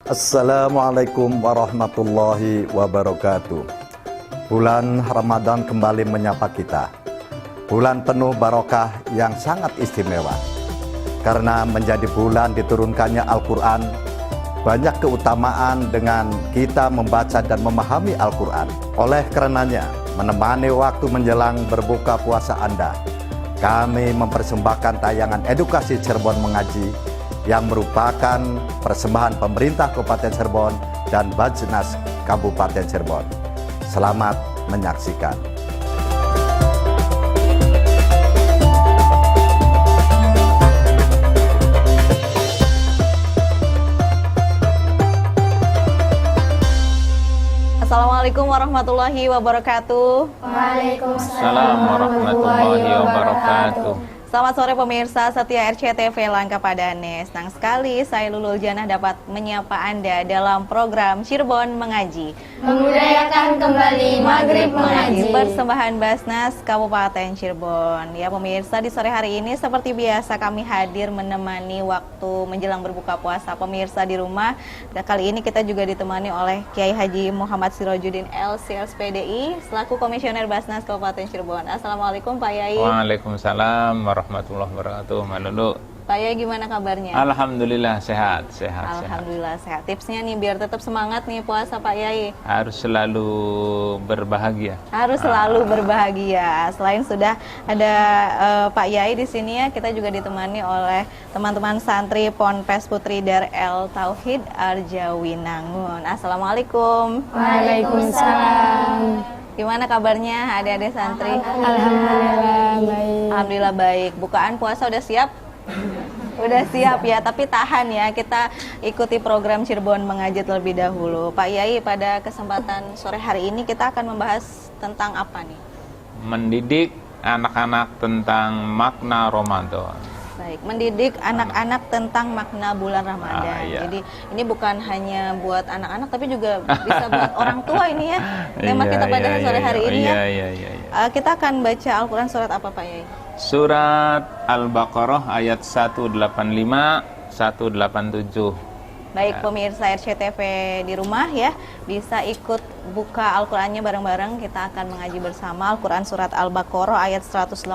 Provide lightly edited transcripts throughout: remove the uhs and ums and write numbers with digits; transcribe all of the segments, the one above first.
Assalamualaikum warahmatullahi wabarakatuh. Bulan Ramadan kembali menyapa kita. Bulan penuh barokah yang sangat istimewa. Karena menjadi bulan diturunkannya Al-Quran, banyak keutamaan dengan kita membaca dan memahami Al-Quran. Oleh karenanya, menemani waktu menjelang berbuka puasa Anda, kami mempersembahkan tayangan edukasi Cirebon Mengaji yang merupakan persembahan pemerintah Kabupaten Cirebon dan Bajnas Kabupaten Cirebon. Selamat menyaksikan. Assalamualaikum warahmatullahi wabarakatuh. Waalaikumsalam warahmatullahi wabarakatuh. Selamat sore pemirsa setia RCTV Langka Padane. Senang sekali saya Lulul Janah dapat menyapa Anda dalam program Cirebon Mengaji. Membudayakan kembali Maghrib Mengaji. Persembahan Basnas Kabupaten Cirebon. Ya pemirsa, di sore hari ini seperti biasa kami hadir menemani waktu menjelang berbuka puasa pemirsa di rumah. Dan kali ini kita juga ditemani oleh Kiai Haji Muhammad Sirojudin LCS PDI selaku Komisioner Basnas Kabupaten Cirebon. Assalamualaikum Pak Yai. Waalaikumsalam warahmatullahi wabarakatuh. Malulu. Pak Yai gimana kabarnya? Alhamdulillah sehat. Alhamdulillah sehat. Tipsnya nih biar tetap semangat nih puasa Pak Yai. Harus selalu berbahagia. Harus selalu berbahagia. Selain sudah ada Pak Yai di sini ya, kita juga ditemani oleh teman-teman santri Ponpes Putri Dar El Tauhid Arjawinangun. Assalamualaikum. Waalaikumsalam. Gimana kabarnya adik-adik santri? Alhamdulillah baik. Alhamdulillah baik. Bukaan puasa udah siap? Udah siap ya, tapi tahan ya, kita ikuti program Cirebon Mengaji terlebih dahulu. Pak Yai, pada kesempatan sore hari ini kita akan membahas tentang apa nih? Mendidik anak-anak tentang makna Ramadan. Baik, mendidik anak-anak tentang makna bulan Ramadan. Iya. Jadi ini bukan hanya buat anak-anak, tapi juga bisa buat orang tua ini ya. Tema kita pada sore hari ini ya. Kita akan baca Al-Quran surat apa Pak Yai? Surat Al-Baqarah ayat 185, 187. Baik pemirsa RCTV di rumah ya, bisa ikut buka Al-Qurannya bareng-bareng. Kita akan mengaji bersama Al-Quran surat Al-Baqarah ayat 185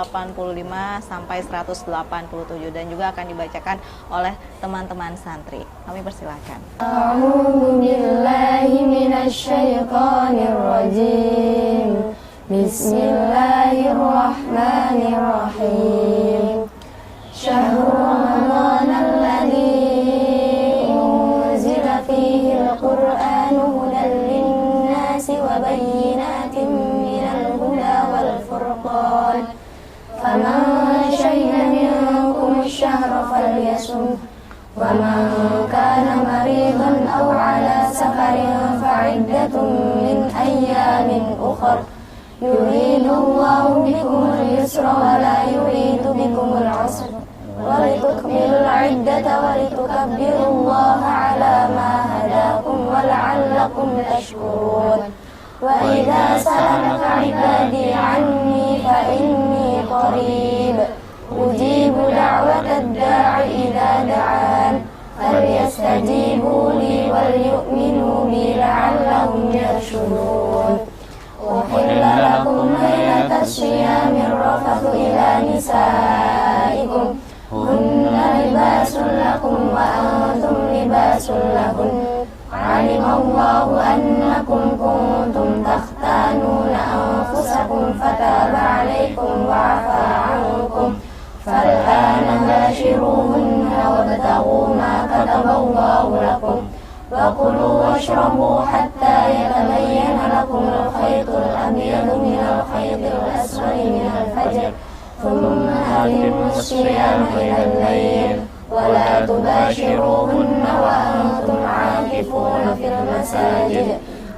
sampai 187 dan juga akan dibacakan oleh teman-teman santri. Kami persilakan. A'udzu billahi minasyaitonir rajim. Bismillahirrahmanirrahim. Syahrul Ramadan alladzi فيه القرآن هدى للناس وبينات من الهدى والفرقان فمن شهد منكم الشهر فليصم ومن كان مريضا أو على سفر فعدة من أيام أخر يريد الله بكم اليسر ولا يريد بكم العسر ولتكملوا العدة ولتكبروا الله على ما هداكم ولعلكم تشكرون وإذا سألك عبادي عني فإني قريب أجيب دعوة الداع إذا دعان فليستجيبوا لي وليؤمنوا بي لعلهم يرشدون أحل لكم ليلة الصيام الرفث إلى نسائكم هن لباس لكم وأنتم لباس لهن علم الله أنكم كنتم تختانون أنفسكم فتاب عليكم وعفى عنكم فالآن باشروهن وابتغوا ما كتب الله لكم وكلوا واشربوا حتى يتبين لكم الخيط الأبيض من الخيط الأسود من الفجر ثم أتموا الصيام إلى الليل ولا تباشروهن وأنتم عاكفون في المساجد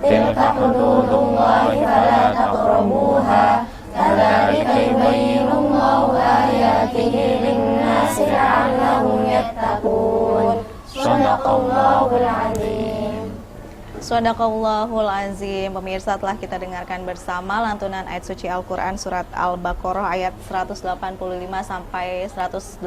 تلك حدود الله فلا تقربوها كذلك يبين الله آياته للناس لعلهم يتقون صدق الله العظيم. Shadaqallahul azim. Pemirsa, telah kita dengarkan bersama lantunan ayat suci Al-Quran surat Al-Baqarah ayat 185 sampai 187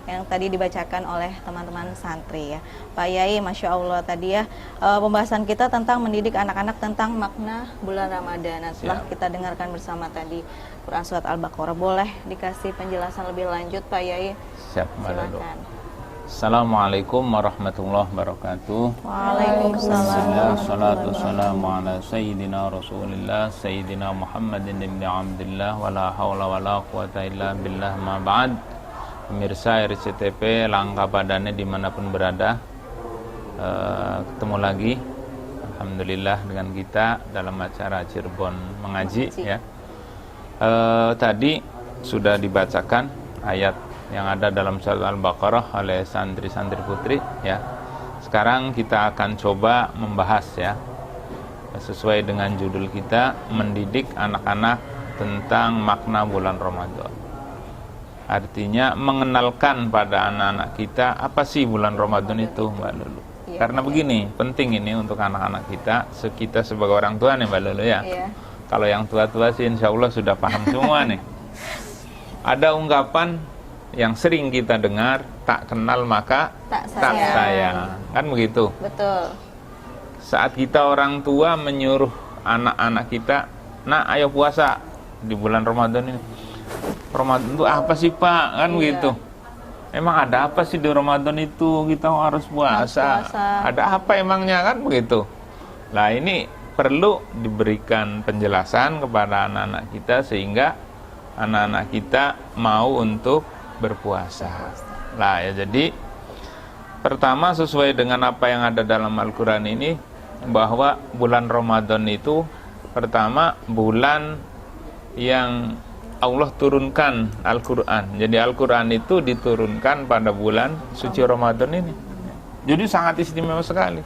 yang tadi dibacakan oleh teman-teman santri ya. Pak Yai, Masya Allah tadi ya pembahasan kita tentang mendidik anak-anak tentang makna bulan Ramadan. Nah, setelah kita dengarkan bersama tadi Quran surat Al-Baqarah, boleh dikasih penjelasan lebih lanjut Pak Yai? Siap, Mbak Lulu. Silakan. Assalamualaikum warahmatullahi wabarakatuh. Waalaikumsalam. Salatu wassalamu ala sayyidina Rasulillah Sayyidina Muhammadin ibn Abdillah Wala hawla wala quwata illa billah ma ba'd. Pemirsa RCTP langkah badannya dimanapun berada, ketemu lagi alhamdulillah dengan kita dalam acara Cirebon Mengaji ya. Tadi sudah dibacakan ayat yang ada dalam surat Al-Baqarah oleh santri-santri putri ya. Sekarang kita akan coba membahas ya, sesuai dengan judul kita, mendidik anak-anak tentang makna bulan Ramadan. Artinya mengenalkan pada anak-anak kita apa sih bulan Ramadan itu, Mbak Lulu. Karena begini, penting ini untuk anak-anak kita sebagai orang tua nih Mbak Lulu ya. Kalau yang tua-tua sih insya Allah sudah paham semua nih. Ada ungkapan yang sering kita dengar, tak kenal maka tak sayang. Kan begitu? Betul. Saat kita orang tua menyuruh anak-anak kita, "Nak, ayo puasa di bulan Ramadan ini." Ramadan itu apa sih, Pak? Kan begitu. Emang ada apa sih di Ramadan itu kita harus puasa? Ada apa emangnya, kan begitu? Nah, ini perlu diberikan penjelasan kepada anak-anak kita sehingga anak-anak kita mau untuk berpuasa. Nah ya, jadi pertama sesuai dengan apa yang ada dalam Al-Quran ini, bahwa bulan Ramadan itu pertama bulan yang Allah turunkan Al-Quran. Jadi Al-Quran itu diturunkan pada bulan suci Ramadan ini. Jadi sangat istimewa sekali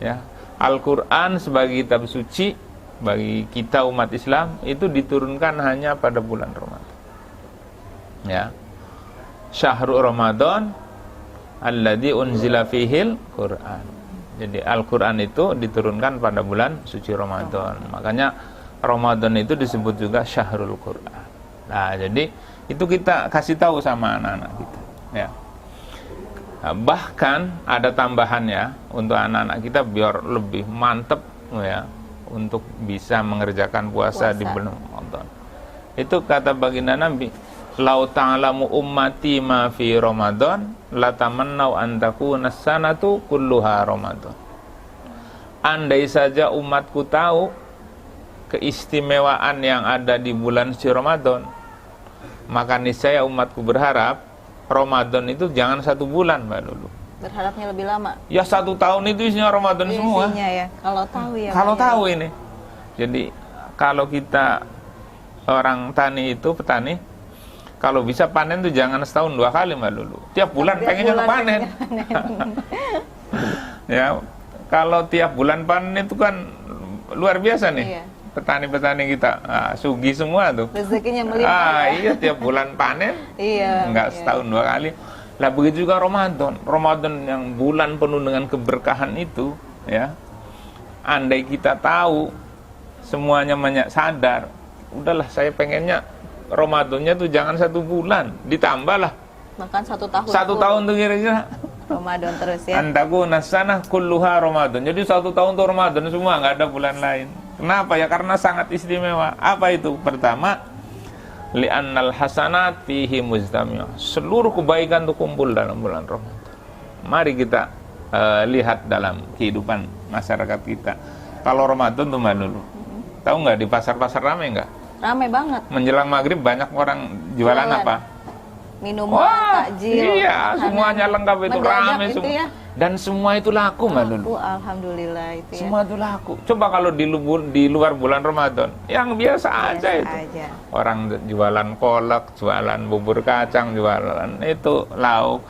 ya. Al-Quran sebagai kitab suci bagi kita umat Islam itu diturunkan hanya pada bulan Ramadan ya. Syahrul Ramadan alladzi unzila fihil Quran. Jadi Al-Quran itu diturunkan pada bulan suci Ramadan. Makanya Ramadan itu disebut juga Syahrul Quran. Nah, jadi itu kita kasih tahu sama anak-anak kita ya. Nah, bahkan ada tambahannya untuk anak-anak kita biar lebih mantep ya untuk bisa mengerjakan puasa di bulan Ramadan. Itu kata baginda Nabi, "Lau ta'lamu ummati ma fi Ramadan la tamannau an takuna sanatu kulluha Ramadan." Andai saja umatku tahu keistimewaan yang ada di bulan suci Ramadan, maka niscaya umatku berharap Ramadan itu jangan 1 bulan, Mbak Lulu. Berharapnya lebih lama. Ya 1 tahun itu isinya Ramadan semua. Isinya ya, kalau tahu ya. Kalau tahu ini. Jadi kalau kita orang tani itu, petani, kalau bisa panen tuh jangan setahun 2 kali Mbak Lulu. Tiap bulan pengennya panen. Ya, kalau tiap bulan panen itu kan luar biasa nih. Iya. Petani-petani kita sugih semua tuh. Rezekinya melimpah. Iya, tiap bulan panen. Iya. Enggak setahun 2 kali. Lah begitu juga Ramadan. Ramadan yang bulan penuh dengan keberkahan itu, ya. Andai kita tahu, semuanya sadar, udahlah saya pengennya Ramadannya tuh jangan 1 bulan, ditambahlah. Bahkan 1 tahun. 1 tahun tuh kira-kira. Ramadan terus ya. Antaku nasana kulluha Ramadan. Jadi 1 tahun tuh Ramadan semua, nggak ada bulan lain. Kenapa ya? Karena sangat istimewa. Apa itu? Pertama, li'annal hasanat fihi mujtami'ah. Seluruh kebaikan itu kumpul dalam bulan Ramadan. Mari kita lihat dalam kehidupan masyarakat kita. Kalau Ramadan tuh Mbak Nulu, tahu nggak di pasar-pasar ramai nggak? Ramai banget. Menjelang maghrib banyak orang jualan apa? Minuman, takjil. Iya, semuanya lengkap itu, ramai semua. Ya? Dan semua itu laku Mbak Lulu. Alhamdulillah itu ya. Semua itu laku. Coba kalau di luar bulan Ramadan, yang biasa aja itu. Orang jualan kolak, jualan bubur kacang, jualan itu lauk.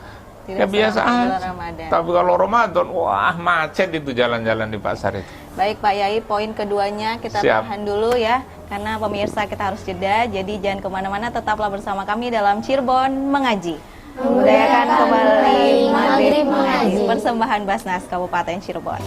Tidak ya biasa aja. Ramadan. Tapi kalau Ramadan, wah macet itu jalan-jalan di pasar itu. Baik Pak Yai, poin keduanya kita tahan dulu ya. Karena pemirsa kita harus jeda, jadi jangan kemana-mana, tetaplah bersama kami dalam Cirebon Mengaji. Budayakan kembali Maghrib Mengaji. Persembahan Basnas Kabupaten Cirebon.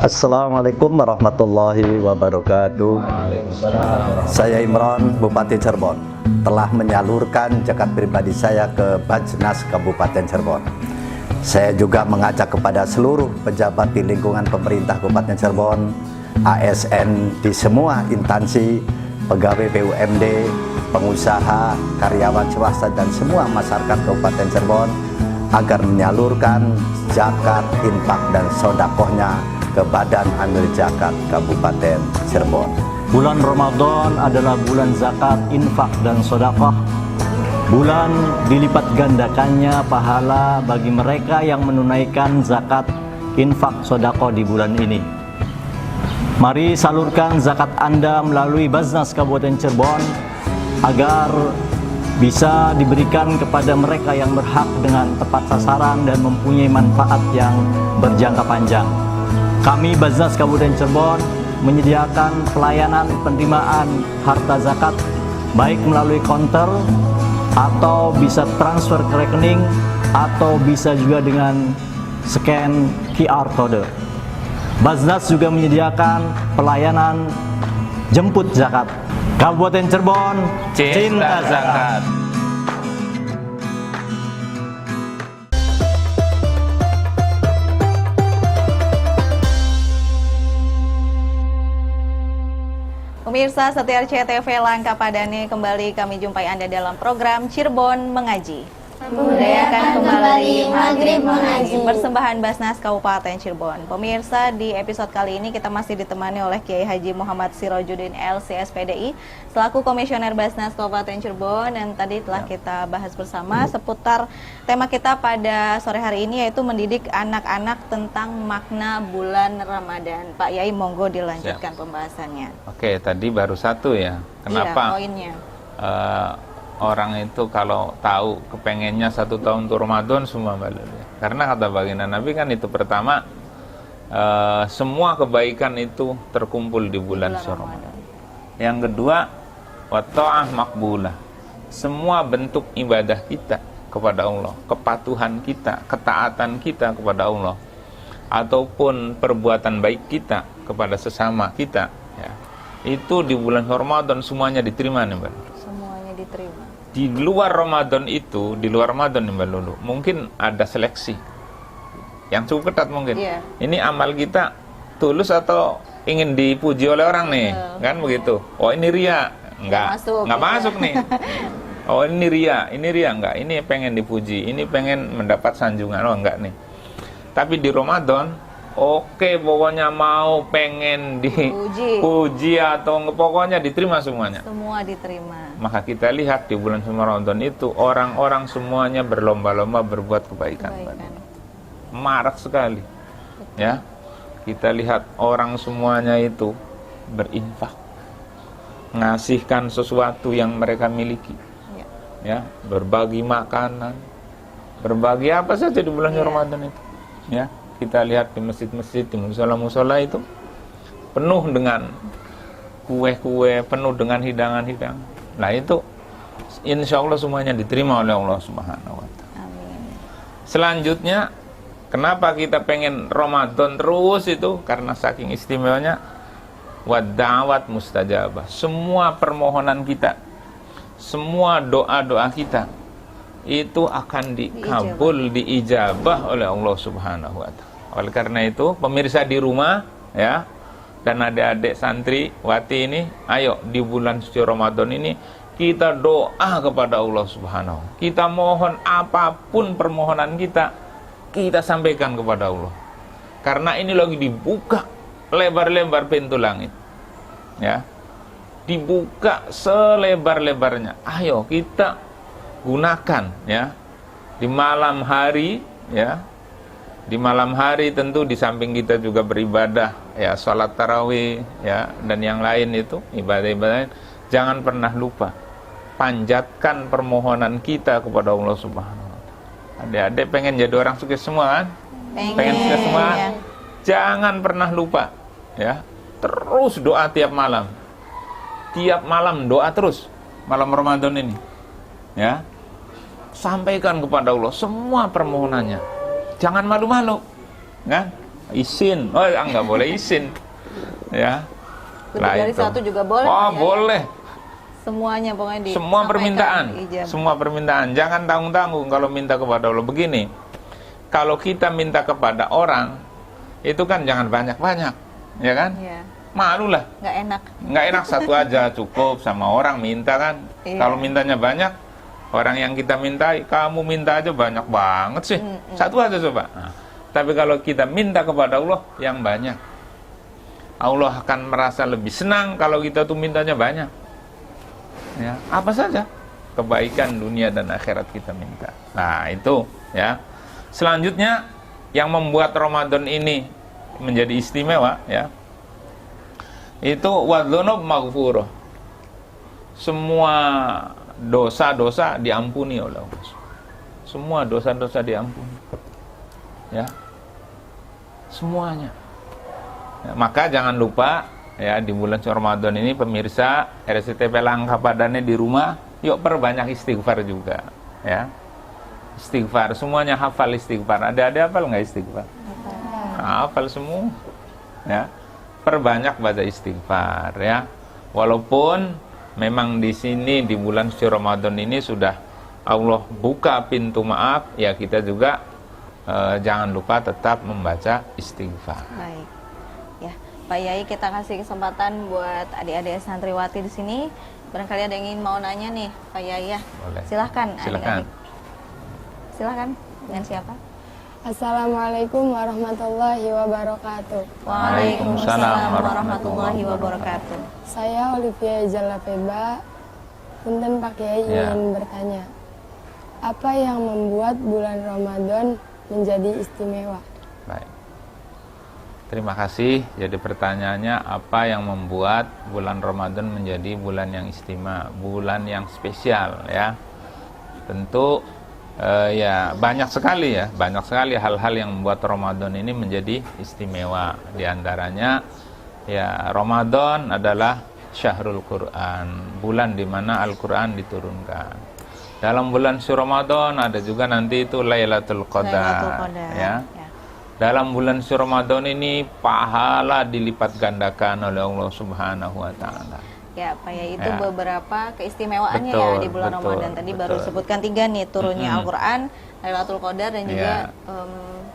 Assalamualaikum warahmatullahi wabarakatuh. Saya Imron, Bupati Cirebon, telah menyalurkan zakat pribadi saya ke Bajnas Kabupaten Cirebon. Saya juga mengajak kepada seluruh pejabat di lingkungan pemerintah Kabupaten Cirebon, ASN di semua instansi, pegawai BUMD, pengusaha, karyawan swasta dan semua masyarakat Kabupaten Cirebon agar menyalurkan zakat, infak dan sodakohnya ke Badan Amil Zakat Kabupaten Cirebon. Bulan Ramadan adalah bulan zakat, infak, dan sedekah. Bulan dilipat gandakannya pahala bagi mereka yang menunaikan zakat, infak, sedekah di bulan ini. Mari salurkan zakat Anda melalui Basnas Kabupaten Cirebon agar bisa diberikan kepada mereka yang berhak dengan tepat sasaran dan mempunyai manfaat yang berjangka panjang. Kami Basnas Kabupaten Cirebon menyediakan pelayanan penerimaan harta zakat baik melalui konter atau bisa transfer ke rekening atau bisa juga dengan scan QR code. Basnas juga menyediakan pelayanan jemput zakat. Kabupaten Cirebon, cinta zakat. Pemirsa setia RCTV Langka Padani, kembali kami jumpai Anda dalam program Cirebon Mengaji. Budayakan kembali Maghrib Mengaji. Persembahan Basnas Kabupaten Cirebon. Pemirsa, di episode kali ini kita masih ditemani oleh Kiai Haji Muhammad Sirojuddin LCSPDI selaku Komisioner Basnas Kabupaten Cirebon, dan tadi telah kita bahas bersama seputar tema kita pada sore hari ini, yaitu mendidik anak-anak tentang makna bulan Ramadan. Pak Yai, monggo dilanjutkan pembahasannya. Oke, tadi baru satu ya. Kenapa? Iya, poinnya. Orang itu kalau tahu kepengennya 1 tahun untuk Ramadan semua balik. Karena kata baginda Nabi kan itu pertama, semua kebaikan itu terkumpul di bulan Ramadan. Yang kedua, wa ta'ah makbulah. Semua bentuk ibadah kita kepada Allah, kepatuhan kita, ketaatan kita kepada Allah, ataupun perbuatan baik kita kepada sesama kita, ya, itu di bulan Ramadan semuanya diterima nih, Mbak. Semuanya diterima. Di luar Ramadan itu, di luar Ramadan nih Mbak Lulu, mungkin ada seleksi yang cukup ketat mungkin. Iya. Ini amal kita tulus atau ingin dipuji oleh orang nih, kan begitu. Oh ini ria, enggak masuk nih. Oh ini ria enggak. Ini pengen dipuji, ini pengen mendapat sanjungan, oh enggak nih. Tapi di Ramadan, oke, pokoknya mau pengen dipuji atau pokoknya diterima semuanya. Semua diterima. Maka kita lihat di bulan Ramadan itu orang-orang semuanya berlomba-lomba berbuat kebaikan. Marak sekali. Ya. Kita lihat orang semuanya itu berinfak, ngasihkan sesuatu yang mereka miliki. Ya, berbagi makanan, berbagi apa saja di bulan Ramadan itu. Ya. Kita lihat di masjid-masjid, di musola-musola itu penuh dengan kue-kue, penuh dengan hidangan-hidangan. Nah itu insya Allah semuanya diterima oleh Allah Subhanahu wa Ta'ala. Amin. Selanjutnya, kenapa kita pengen Ramadan terus itu? Karena saking istimewanya wad-da'wat mustajabah. Semua permohonan kita, semua doa-doa kita itu akan dikabul, diijabah oleh Allah Subhanahu wa taala. Oleh karena itu, pemirsa di rumah ya, dan adik-adik santri wati ini, ayo di bulan suci Ramadan ini kita doa kepada Allah Subhanahu. Kita mohon apapun permohonan kita sampaikan kepada Allah. Karena ini lagi dibuka lebar-lebar pintu langit. Ya. Dibuka selebar-lebarnya. Ayo kita gunakan ya. Di malam hari ya. Di malam hari tentu di samping kita juga beribadah ya, salat tarawih ya, dan yang lain itu ibadah-ibadah. Jangan pernah lupa panjatkan permohonan kita kepada Allah Subhanahu wa taala. Adik-adik pengen jadi orang sukses semua kan? Pengen sukses semua. Ya. Jangan pernah lupa ya. Terus doa tiap malam. Tiap malam doa terus malam Ramadan ini. Ya. Sampaikan kepada Allah semua permohonannya. Jangan malu-malu. Kan? Izin. Oh, enggak boleh izin. Ya. Lebih dari satu juga boleh. Oh, ya, boleh. Semuanya pokoknya Semua permintaan, ijabah. semua permintaan. Jangan tanggung-tanggung kalau minta kepada Allah. Begini, kalau kita minta kepada orang, itu kan jangan banyak-banyak, ya kan? Iya. Malu lah. Nggak enak. Satu aja cukup sama orang minta kan. Iya. Kalau mintanya banyak, orang yang kita mintai, kamu minta aja banyak banget sih. Satu aja coba. Nah, tapi kalau kita minta kepada Allah yang banyak, Allah akan merasa lebih senang kalau kita tuh mintanya banyak. Ya, apa saja kebaikan dunia dan akhirat kita minta. Nah, itu ya. Selanjutnya yang membuat Ramadan ini menjadi istimewa ya. Itu wadzunub maghfurah. Semua dosa-dosa diampuni oleh Allah. Semua dosa-dosa diampuni. Ya. Semuanya. Ya, maka jangan lupa ya, di bulan Ramadan ini pemirsa RCTP Langkah Padannya di rumah, yuk perbanyak istighfar juga ya. Istighfar, semuanya hafal istighfar. Ada hafal nggak istighfar? Hafal semua ya. Perbanyak baca istighfar ya. Walaupun memang di sini di bulan suci Ramadan ini sudah Allah buka pintu maaf, ya kita juga jangan lupa tetap membaca istighfar. Baik. Pak Yai, kita kasih kesempatan buat adik-adik santriwati di sini. Barangkali ada yang ingin mau nanya nih, Pak Yai ya. Boleh. Silahkan, Silakan. adik-adik. Silahkan. Dengan siapa? Assalamualaikum warahmatullahi wabarakatuh. Waalaikumsalam warahmatullahi wabarakatuh. Saya Olivia Jalapeba. Punten Pak Kiai Ya. ingin bertanya, apa yang membuat bulan Ramadan menjadi istimewa? Baik. Terima kasih. Jadi pertanyaannya, apa yang membuat bulan Ramadan menjadi bulan yang istimewa, bulan yang spesial ya? Tentu ya banyak sekali hal-hal yang membuat Ramadan ini menjadi istimewa. Di antaranya ya Ramadan adalah Syahrul Quran, bulan di mana Al-Quran diturunkan. Dalam bulan suci Ramadan ada juga nanti itu Lailatul Qadar ya. Dalam bulan suci Ramadan ini pahala dilipat gandakan oleh Allah Subhanahu wa taala. Ya, Pak Yai, itu Ya. beberapa keistimewaannya Betul, ya di bulan betul, Ramadan. Tadi betul. baru sebutkan 3 nih, turunnya Al-Quran, Lailatul Qadar, dan juga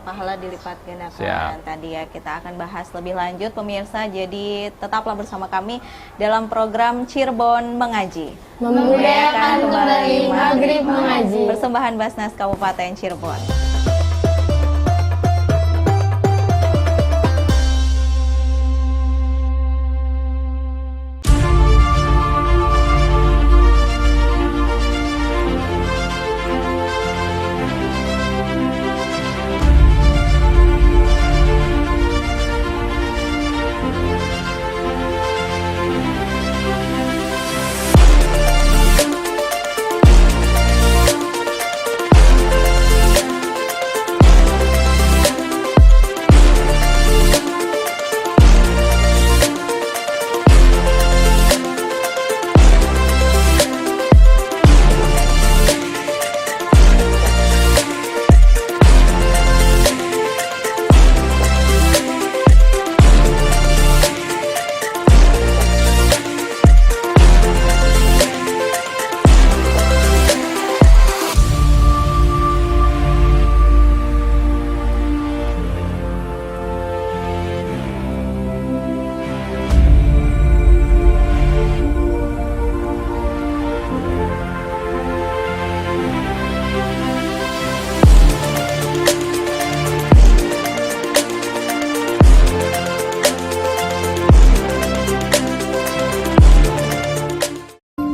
pahala dilipat gandakan. Siap. Tadi ya kita akan bahas lebih lanjut pemirsa. Jadi tetaplah bersama kami dalam program Cirebon Mengaji. Memuliakan kembali Maghrib Mengaji. Persembahan Basnas Kabupaten Cirebon.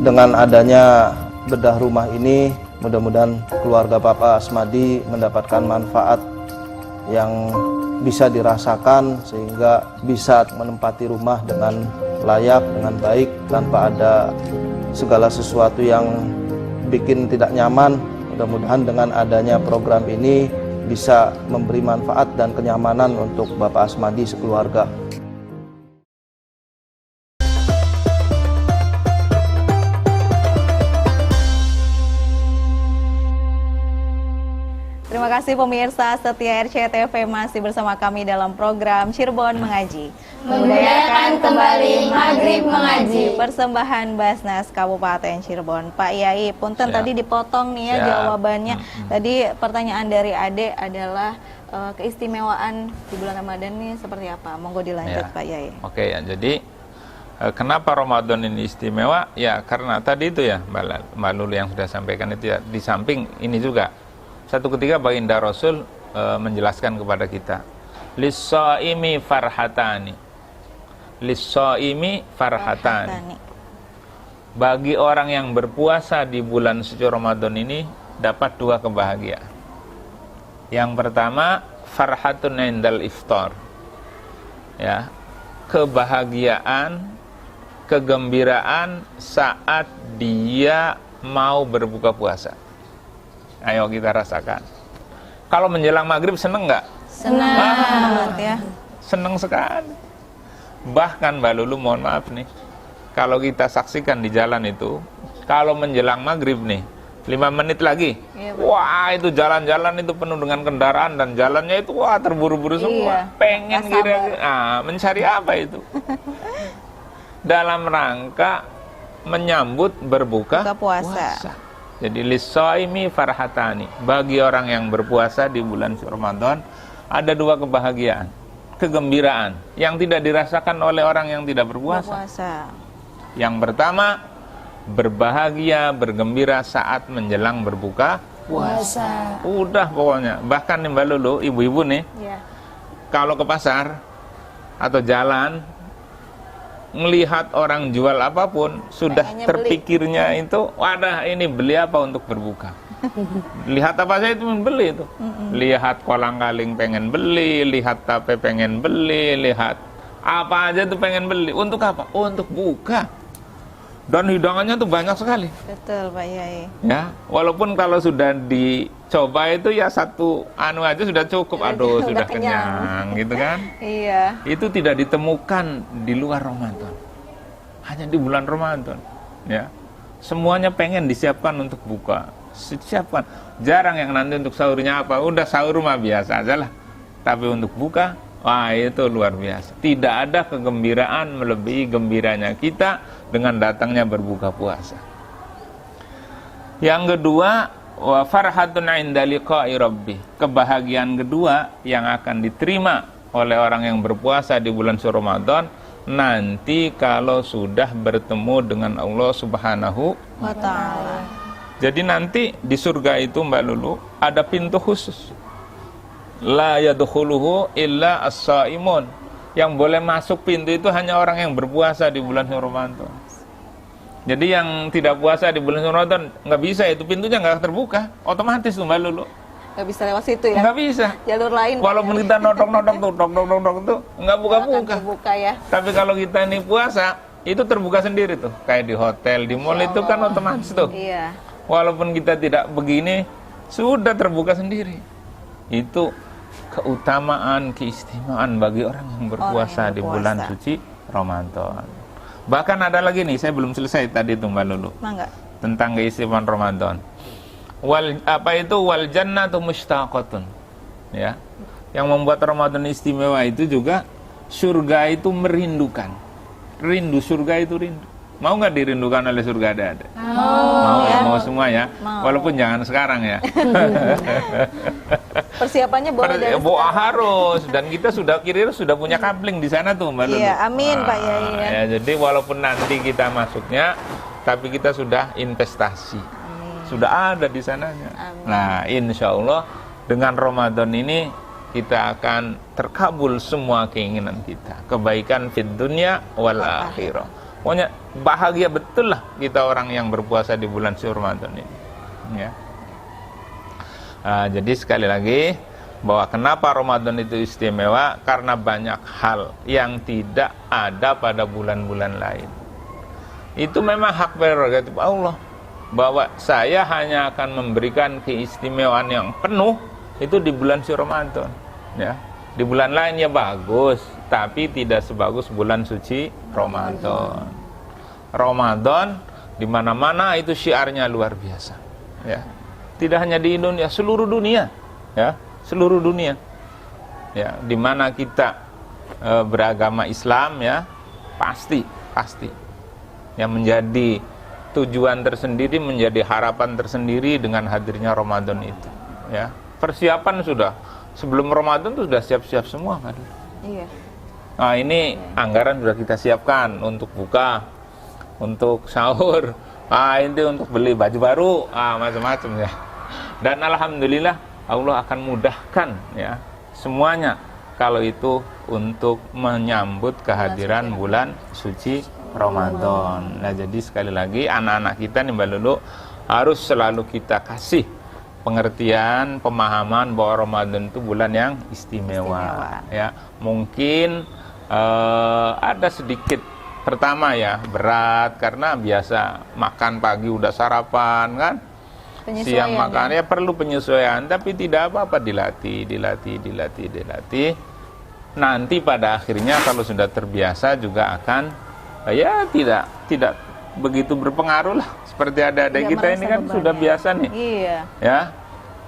Dengan adanya bedah rumah ini, mudah-mudahan keluarga Bapak Asmadi mendapatkan manfaat yang bisa dirasakan sehingga bisa menempati rumah dengan layak, dengan baik, tanpa ada segala sesuatu yang bikin tidak nyaman. Mudah-mudahan dengan adanya program ini bisa memberi manfaat dan kenyamanan untuk Bapak Asmadi sekeluarga. Terima kasih pemirsa setia RCTV masih bersama kami dalam program Cirebon Mengaji. Memudahkan kembali Maghrib Mengaji. Persembahan Basnas Kabupaten Cirebon. Pak Yai, punten Siap. tadi dipotong nih ya Siap. jawabannya. Tadi pertanyaan dari Ade adalah keistimewaan di bulan Ramadan ini seperti apa? Monggo dilanjut Ya. Pak Yai. Oke ya, jadi kenapa Ramadan ini istimewa? Ya karena tadi itu ya Mbak Lulu yang sudah sampaikan itu ya. Di samping ini juga satu ketika baginda Rasul menjelaskan kepada kita, lis-shaimi farhatani. Lis-shaimi farhatani. Bagi orang yang berpuasa di bulan suci Ramadan ini dapat dua kebahagiaan. Yang pertama, farhatun indal iftar. Ya, kebahagiaan, kegembiraan saat dia mau berbuka puasa. Ayo kita rasakan. Kalau menjelang maghrib seneng nggak? Senang banget ya. Seneng sekali. Bahkan Mbak Lulu mohon maaf nih, kalau kita saksikan di jalan itu, kalau menjelang maghrib nih, 5 menit lagi, Iya, wah itu jalan-jalan itu penuh dengan kendaraan dan jalannya itu wah terburu-buru semua. Iya, Pengen nggak sabar. mencari apa itu? Dalam rangka menyambut berbuka Buka puasa. Jadi lis-shaimi farhatani. Bagi orang yang berpuasa di bulan Ramadan ada dua kebahagiaan, kegembiraan yang tidak dirasakan oleh orang yang tidak berpuasa. Yang pertama, berbahagia, bergembira saat menjelang berbuka puasa. Udah pokoknya. Bahkan nih Mbak Lulu, ibu-ibu nih, Iya. kalau ke pasar atau jalan melihat orang jual apapun, sudah Pengennya terpikirnya itu, wadah ini beli apa untuk berbuka. Lihat apa saja itu beli itu. Lihat kolang-kaling pengen beli, lihat tape pengen beli, lihat apa aja tuh pengen beli. Untuk apa? Untuk buka. Dan hidangannya tuh banyak sekali. Betul Pak Yai. Ya, walaupun kalau sudah dicoba itu ya satu anu aja sudah cukup. Aduh, Udah sudah kenyang. kenyang gitu kan. Iya. Itu tidak ditemukan di luar Ramadan. Hanya di bulan Ramadan, ya. Semuanya pengen disiapkan untuk buka. Siapkan. Jarang yang nanti untuk sahurnya apa. Udah sahur mah biasa aja lah. Tapi untuk buka, wah itu luar biasa. Tidak ada kegembiraan melebihi gembiranya kita dengan datangnya berbuka puasa. Yang kedua, wa farhatun 'inda liqa'i rabbih. Kebahagiaan kedua yang akan diterima oleh orang yang berpuasa di bulan suci Ramadan nanti kalau sudah bertemu dengan Allah Subhanahu Wa ta'ala. Jadi nanti di surga itu Mbak Lulu ada pintu khusus. La yadkhuluhu illa as-shaimun. Yang boleh masuk pintu itu hanya orang yang berpuasa di bulan Ramadan. Jadi yang tidak puasa di bulan Ramadan nggak bisa, itu pintunya nggak terbuka, otomatis tuh Mbak Lulu. Nggak bisa lewat situ ya? Nggak bisa. Jalur lain. Walaupun kita nodok-nodok tuh, dok tuh nggak buka-buka. Terbuka ya. Tapi kalau kita ini puasa, itu terbuka sendiri tuh. Kayak di hotel, di mall itu kan otomatis tuh. Iya. Walaupun kita tidak begini, sudah terbuka sendiri. Itu keutamaan, keistimewaan bagi orang yang berpuasa di bulan suci Ramadan. Bahkan ada lagi nih, saya belum selesai tadi tuh Mbak Lulu. Mangga. Tentang keistimewaan Ramadan. Wal jannatu mushtaqatun. Ya. Yang membuat Ramadan istimewa itu juga surga itu merindukan. Rindu surga itu rindu. Mau nggak dirindukan oleh surga ada? Mau ya, mau semua ya. Mau. Walaupun jangan sekarang ya. Persiapannya boleh dari harus, dan kita sudah punya kabling di sana tuh Mbak Lulu. Iya, amin Pak Yai ya. Ya, jadi walaupun nanti kita masuknya, tapi kita sudah investasi. Sudah ada di sananya. Amin. Nah, insya Allah dengan Ramadan ini kita akan terkabul semua keinginan kita. Kebaikan fid dunya wal akhirah. Pokoknya bahagia betul lah kita orang yang berpuasa di bulan suci Ramadan ini. Ya. Jadi sekali lagi, bahwa kenapa Ramadan itu istimewa, karena banyak hal yang tidak ada pada bulan-bulan lain. Itu memang hak prerogatif Allah, bahwa saya hanya akan memberikan keistimewaan yang penuh itu di bulan suci Ramadan. Ya. Di bulan lain ya bagus, tapi tidak sebagus bulan suci Ramadan. Ramadan di mana-mana itu syiarnya luar biasa. Ya. Tidak hanya di Indonesia, seluruh dunia. Ya, seluruh dunia. Ya, di mana kita beragama Islam, ya, pasti yang menjadi tujuan tersendiri, menjadi harapan tersendiri dengan hadirnya Ramadan itu. Ya, persiapan sudah sebelum Ramadan itu sudah siap-siap semua kan. Iya. Nah, ini anggaran sudah kita siapkan untuk buka, untuk sahur, ini untuk beli baju baru, macam-macam ya. Dan alhamdulillah Allah akan mudahkan ya semuanya kalau itu untuk menyambut kehadiran bulan suci Ramadan. Nah, jadi sekali lagi anak-anak kita nih Mbak Lulu harus selalu kita kasih pengertian, pemahaman bahwa Ramadan itu bulan yang istimewa. Ya, mungkin ada sedikit pertama ya berat karena biasa makan pagi udah sarapan kan, siang makan ya perlu penyesuaian, tapi tidak apa-apa, dilatih. Nanti pada akhirnya kalau sudah terbiasa juga akan ya tidak begitu berpengaruh lah. Seperti adik-adik kita ini kan sudah biasa nih. Iya. Ya,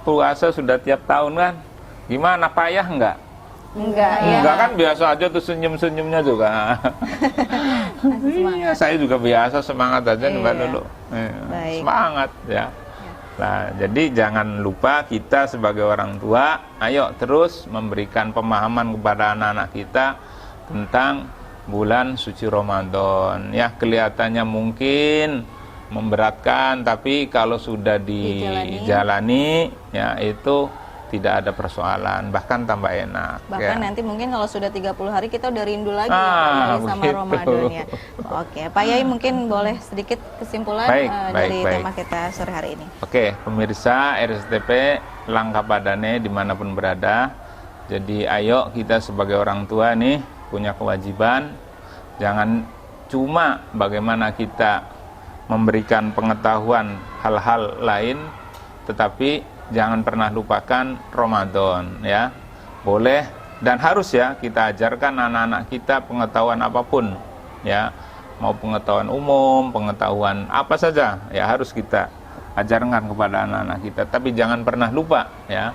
puasa sudah tiap tahun kan. Gimana, payah enggak? Enggak, ya. Enggak kan, biasa aja tuh senyum-senyumnya juga. Iya, saya juga biasa, semangat aja nih Mbak Lulu. Semangat ya. Nah, jadi jangan lupa kita sebagai orang tua, ayo terus memberikan pemahaman kepada anak-anak kita tentang bulan suci Ramadan. Ya, kelihatannya mungkin memberatkan, tapi kalau sudah dijalani ya itu tidak ada persoalan, bahkan tambah enak. Bahkan ya. Nanti mungkin kalau sudah 30 hari kita udah rindu lagi sama Ramadan ya. Oke, Pak Yai mungkin boleh sedikit kesimpulan dari tema kita sore hari ini. Oke, pemirsa RSTP Langkah Padane dimanapun berada. Jadi ayo kita sebagai orang tua nih punya kewajiban, jangan cuma bagaimana kita memberikan pengetahuan hal-hal lain, tetapi jangan pernah lupakan Ramadan ya. Boleh dan harus ya kita ajarkan anak-anak kita pengetahuan apapun ya, mau pengetahuan umum, pengetahuan apa saja ya harus kita ajarkan kepada anak-anak kita. Tapi jangan pernah lupa ya,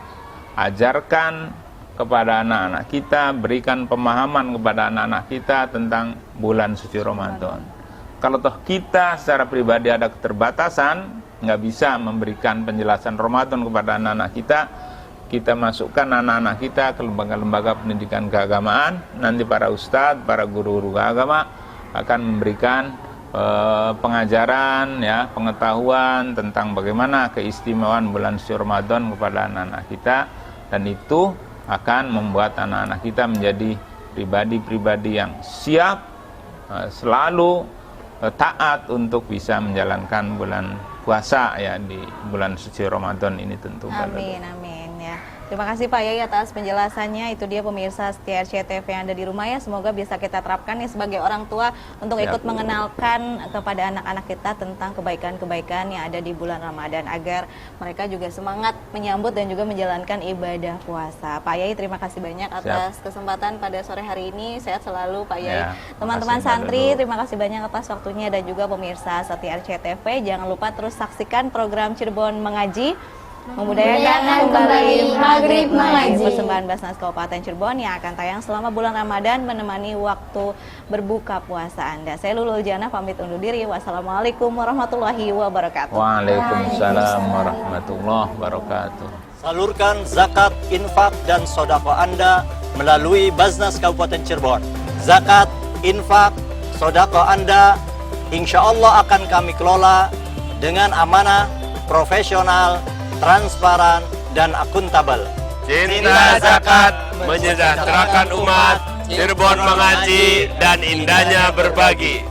ajarkan kepada anak-anak kita, berikan pemahaman kepada anak-anak kita tentang bulan suci Ramadan. Kalau toh kita secara pribadi ada keterbatasan, nggak bisa memberikan penjelasan Ramadan kepada anak-anak kita masukkan anak-anak kita ke lembaga-lembaga pendidikan keagamaan. Nanti para ustadz, para guru-guru agama akan memberikan pengajaran ya, pengetahuan tentang bagaimana keistimewaan bulan suci Ramadan kepada anak-anak kita, dan itu akan membuat anak-anak kita menjadi pribadi-pribadi yang siap selalu taat untuk bisa menjalankan bulan puasa ya di bulan suci Ramadan ini tentu. Amin, amin ya. Terima kasih Pak Yai atas penjelasannya. Itu dia pemirsa setia RCTV yang ada di rumah ya. Semoga bisa kita terapkan nih sebagai orang tua untuk ikut mengenalkan kepada anak-anak kita tentang kebaikan-kebaikan yang ada di bulan Ramadan, agar mereka juga semangat menyambut dan juga menjalankan ibadah puasa. Pak Yai, terima kasih banyak atas kesempatan pada sore hari ini. Sehat selalu Pak Yai. Teman-teman santri, terima kasih banyak atas waktunya, dan juga pemirsa setia RCTV. Jangan lupa terus saksikan program Cirebon Mengaji, memudayakan kembali Maghrib Mengaji, persembahan Basnas Kabupaten Cirebon yang akan tayang selama bulan Ramadan menemani waktu berbuka puasa Anda. Saya Lulul Jana pamit undur diri. Wassalamualaikum warahmatullahi wabarakatuh. Waalaikumsalam warahmatullahi wabarakatuh. Salurkan zakat, infak, dan sodako Anda melalui Basnas Kabupaten Cirebon. Zakat, infak, sodako Anda insya Allah akan kami kelola dengan amanah, profesional, transparan, dan akuntabel. Cinta zakat menyejahterakan umat, Cirebon Mengaji, dan indahnya berbagi.